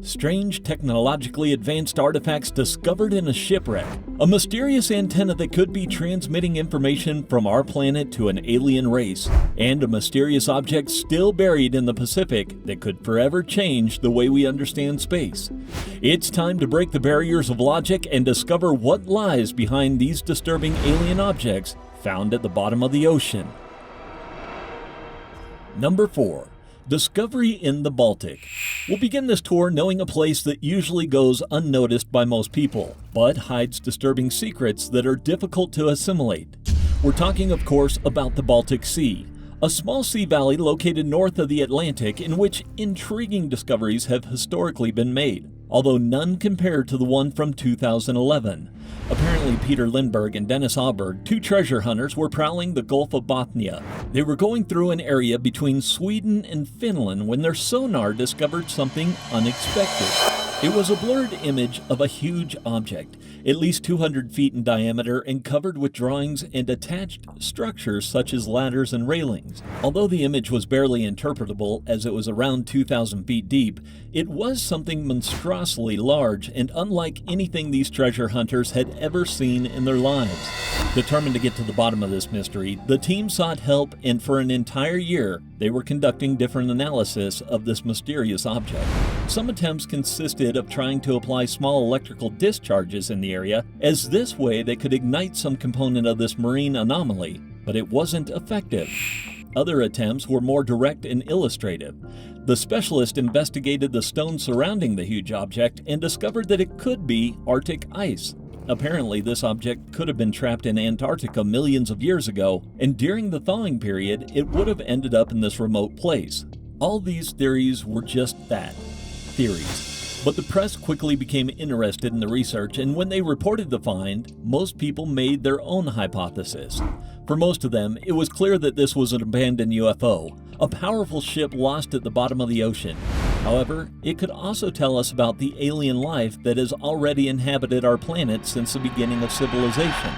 Strange technologically advanced artifacts discovered in a shipwreck, a mysterious antenna that could be transmitting information from our planet to an alien race, and a mysterious object still buried in the Pacific that could forever change the way we understand space. It's time to break the barriers of logic and discover what lies behind these disturbing alien objects found at the bottom of the ocean. Number 4. Discovery in the Baltic. We'll begin this tour knowing a place that usually goes unnoticed by most people, but hides disturbing secrets that are difficult to assimilate. We're talking, of course, about the Baltic Sea, a small sea valley located north of the Atlantic in which intriguing discoveries have historically been made, although none compare to the one from 2011. Apparently, Peter Lindbergh and Dennis Auberg, two treasure hunters, were prowling the Gulf of Bothnia. They were going through an area between Sweden and Finland when their sonar discovered something unexpected. It was a blurred image of a huge object, at least 200 feet in diameter and covered with drawings and attached structures such as ladders and railings. Although the image was barely interpretable as it was around 2,000 feet deep, it was something monstrosely large and unlike anything these treasure hunters had ever seen in their lives. Determined to get to the bottom of this mystery, the team sought help, and for an entire year, they were conducting different analysis of this mysterious object. Some attempts consisted of trying to apply small electrical discharges in the area, as this way they could ignite some component of this marine anomaly, but it wasn't effective. Other attempts were more direct and illustrative. The specialist investigated the stone surrounding the huge object and discovered that it could be Arctic ice. Apparently, this object could have been trapped in Antarctica millions of years ago, and during the thawing period, it would have ended up in this remote place. All these theories were just that, theories. But the press quickly became interested in the research, and when they reported the find, most people made their own hypothesis. For most of them, it was clear that this was an abandoned UFO, a powerful ship lost at the bottom of the ocean. However, it could also tell us about the alien life that has already inhabited our planet since the beginning of civilization.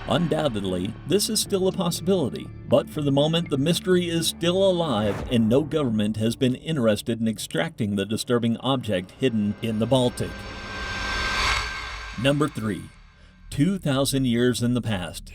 Undoubtedly, this is still a possibility, but for the moment the mystery is still alive and no government has been interested in extracting the disturbing object hidden in the Baltic. Number 3. 2,000 years in the past.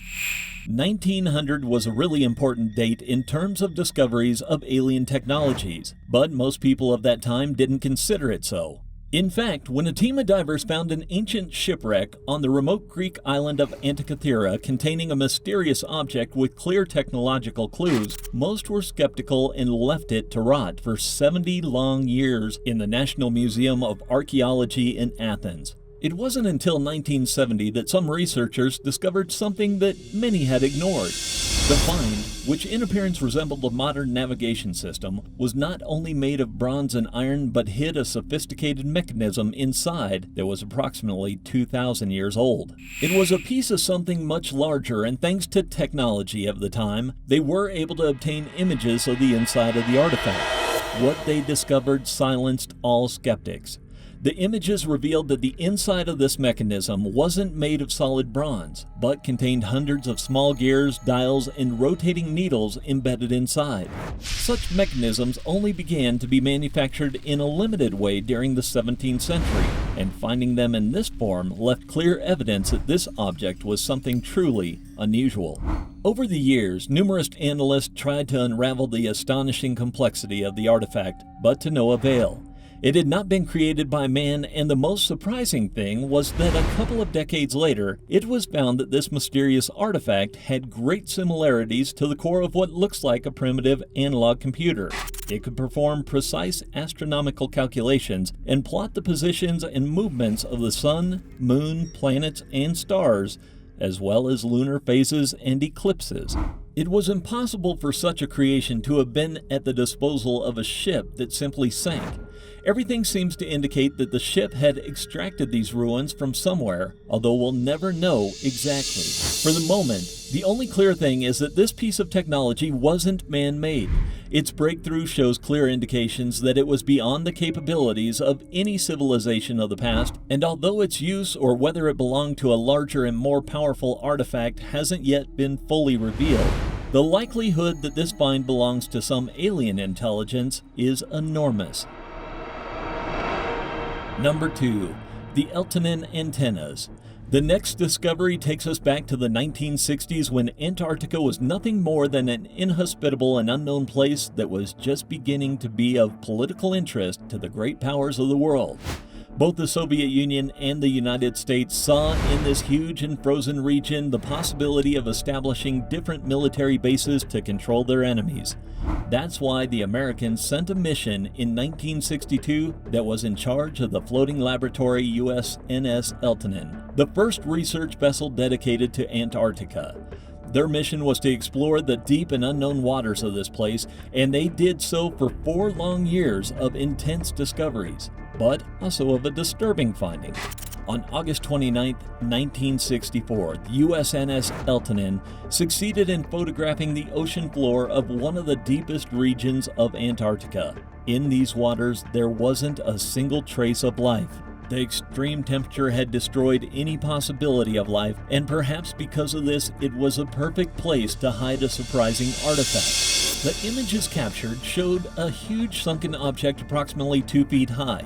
1900 was a really important date in terms of discoveries of alien technologies, but most people of that time didn't consider it so. In fact, when a team of divers found an ancient shipwreck on the remote Greek island of Antarctica containing a mysterious object with clear technological clues, most were skeptical and left it to rot for 70 long years in the National Museum of Archaeology in Athens. It wasn't until 1970 that some researchers discovered something that many had ignored. The find, which in appearance resembled a modern navigation system, was not only made of bronze and iron but hid a sophisticated mechanism inside that was approximately 2,000 years old. It was a piece of something much larger, and thanks to technology of the time, they were able to obtain images of the inside of the artifact. What they discovered silenced all skeptics. The images revealed that the inside of this mechanism wasn't made of solid bronze, but contained hundreds of small gears, dials, and rotating needles embedded inside. Such mechanisms only began to be manufactured in a limited way during the 17th century, and finding them in this form left clear evidence that this object was something truly unusual. Over the years, numerous analysts tried to unravel the astonishing complexity of the artifact, but to no avail. It had not been created by man, and the most surprising thing was that a couple of decades later, it was found that this mysterious artifact had great similarities to the core of what looks like a primitive analog computer. It could perform precise astronomical calculations and plot the positions and movements of the sun, moon, planets, and stars, as well as lunar phases and eclipses. It was impossible for such a creation to have been at the disposal of a ship that simply sank. Everything seems to indicate that the ship had extracted these ruins from somewhere, although we'll never know exactly. For the moment, the only clear thing is that this piece of technology wasn't man-made. Its breakthrough shows clear indications that it was beyond the capabilities of any civilization of the past, and although its use or whether it belonged to a larger and more powerful artifact hasn't yet been fully revealed, the likelihood that this find belongs to some alien intelligence is enormous. Number 2. The Eltanin antennas. The next discovery takes us back to the 1960s when Antarctica was nothing more than an inhospitable and unknown place that was just beginning to be of political interest to the great powers of the world. Both the Soviet Union and the United States saw in this huge and frozen region the possibility of establishing different military bases to control their enemies. That's why the Americans sent a mission in 1962 that was in charge of the floating laboratory USNS Eltanin, the first research vessel dedicated to Antarctica. Their mission was to explore the deep and unknown waters of this place, and they did so for 4 long years of intense discoveries, but also of a disturbing finding. On August 29, 1964, the USNS Eltanin succeeded in photographing the ocean floor of one of the deepest regions of Antarctica. In these waters, there wasn't a single trace of life. The extreme temperature had destroyed any possibility of life, and perhaps because of this, it was a perfect place to hide a surprising artifact. The images captured showed a huge sunken object approximately 2 feet high.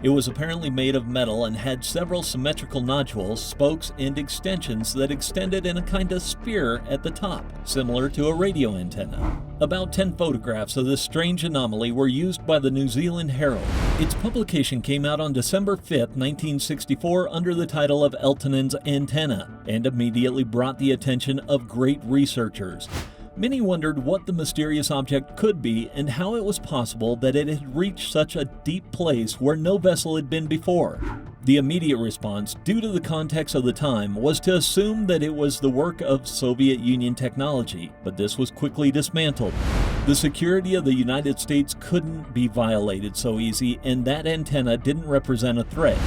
It was apparently made of metal and had several symmetrical nodules, spokes, and extensions that extended in a kind of spear at the top, similar to a radio antenna. About 10 photographs of this strange anomaly were used by the New Zealand Herald. Its publication came out on December 5, 1964 under the title of Eltanin's Antenna, and immediately brought the attention of great researchers. Many wondered what the mysterious object could be and how it was possible that it had reached such a deep place where no vessel had been before. The immediate response, due to the context of the time, was to assume that it was the work of Soviet Union technology, but this was quickly dismantled. The security of the United States couldn't be violated so easy, and that antenna didn't represent a threat.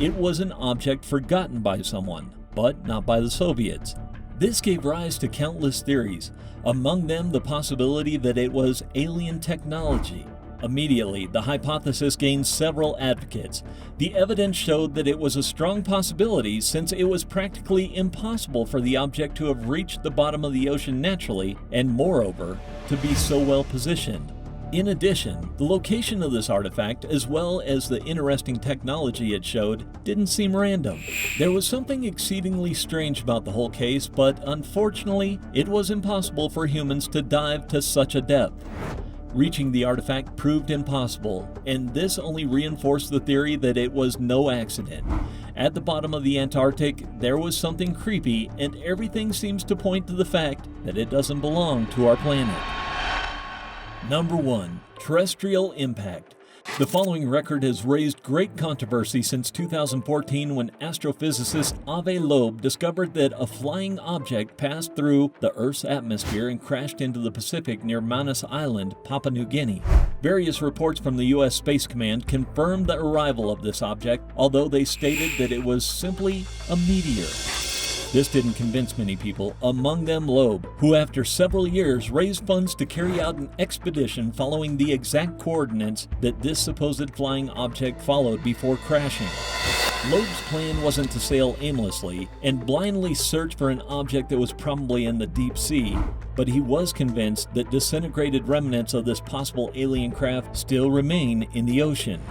It was an object forgotten by someone, but not by the Soviets. This gave rise to countless theories, among them the possibility that it was alien technology. Immediately, the hypothesis gained several advocates. The evidence showed that it was a strong possibility since it was practically impossible for the object to have reached the bottom of the ocean naturally and, moreover, to be so well positioned. In addition, the location of this artifact, as well as the interesting technology it showed, didn't seem random. There was something exceedingly strange about the whole case, but unfortunately, it was impossible for humans to dive to such a depth. Reaching the artifact proved impossible, and this only reinforced the theory that it was no accident. At the bottom of the Antarctic, there was something creepy, and everything seems to point to the fact that it doesn't belong to our planet. Number 1. Terrestrial Impact. The following record has raised great controversy since 2014 when astrophysicist Avi Loeb discovered that a flying object passed through the Earth's atmosphere and crashed into the Pacific near Manus Island, Papua New Guinea. Various reports from the U.S. Space Command confirmed the arrival of this object, although they stated that it was simply a meteor. This didn't convince many people, among them Loeb, who after several years raised funds to carry out an expedition following the exact coordinates that this supposed flying object followed before crashing. Loeb's plan wasn't to sail aimlessly and blindly search for an object that was probably in the deep sea, but he was convinced that disintegrated remnants of this possible alien craft still remain in the ocean.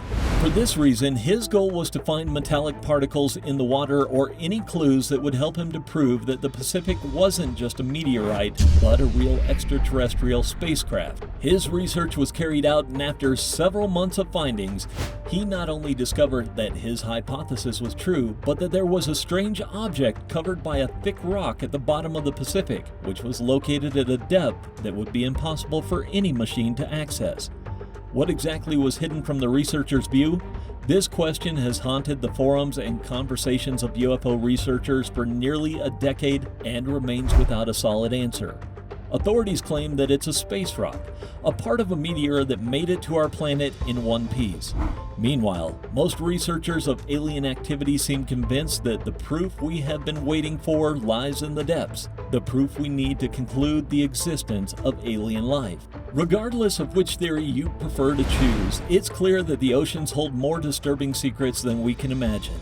For this reason, his goal was to find metallic particles in the water or any clues that would help him to prove that the Pacific wasn't just a meteorite, but a real extraterrestrial spacecraft. His research was carried out, and after several months of findings, he not only discovered that his hypothesis was true, but that there was a strange object covered by a thick rock at the bottom of the Pacific, which was located at a depth that would be impossible for any machine to access. What exactly was hidden from the researchers' view? This question has haunted the forums and conversations of UFO researchers for nearly a decade and remains without a solid answer. Authorities claim that it's a space rock, a part of a meteor that made it to our planet in one piece. Meanwhile, most researchers of alien activity seem convinced that the proof we have been waiting for lies in the depths, the proof we need to conclude the existence of alien life. Regardless of which theory you prefer to choose, it's clear that the oceans hold more disturbing secrets than we can imagine.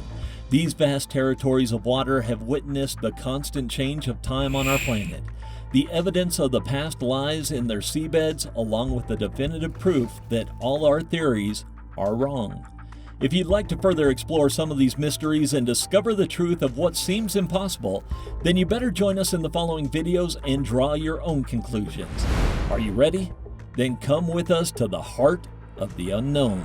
These vast territories of water have witnessed the constant change of time on our planet. The evidence of the past lies in their seabeds, along with the definitive proof that all our theories are wrong. If you'd like to further explore some of these mysteries and discover the truth of what seems impossible, then you better join us in the following videos and draw your own conclusions. Are you ready? Then come with us to the heart of the unknown.